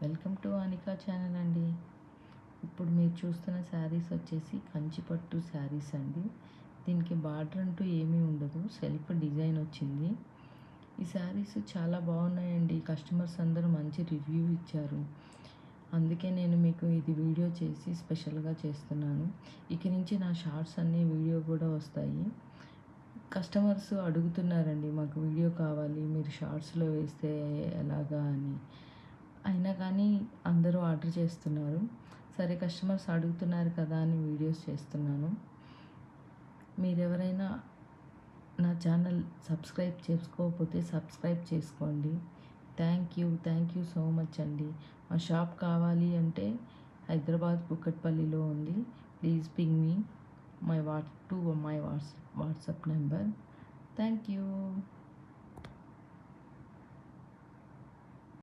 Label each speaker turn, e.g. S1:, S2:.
S1: Welcome to Anika channel అండి. ఇప్పుడు మీరు చూస్తున్న శారీస్ వచ్చేసి కంచిపట్టు శారీస్ అండి. దీనికి బార్డర్ అంటూ ఏమీ ఉండదు, సెల్ఫ్ డిజైన్ వచ్చింది. ఈ శారీస్ చాలా బాగున్నాయండి. కస్టమర్స్ అందరూ మంచి రివ్యూ ఇచ్చారు. అందుకే నేను మీకు ఇది వీడియో చేసి స్పెషల్గా చేస్తున్నాను. ఇక నుంచి నా షార్ట్స్ అన్నీ వీడియో కూడా వస్తాయి. కస్టమర్స్ అడుగుతున్నారండి, మాకు వీడియో కావాలి, మీరు షార్ట్స్లో వేస్తే ఎలాగా అని. అయినా కానీ అందరూ ఆర్డర్ చేస్తున్నారు. సరే, కస్టమర్స్ అడుగుతున్నారు కదా అని వీడియోస్ చేస్తున్నాను. మీరెవరైనా నా ఛానల్ సబ్స్క్రైబ్ చేసుకోకపోతే సబ్స్క్రైబ్ చేసుకోండి. థ్యాంక్ యూ సో మచ్ అండి. మా షాప్ కావాలి అంటే హైదరాబాద్ కుక్కట్పల్లిలో ఉంది. Please ping me my WhatsApp number. Thank you.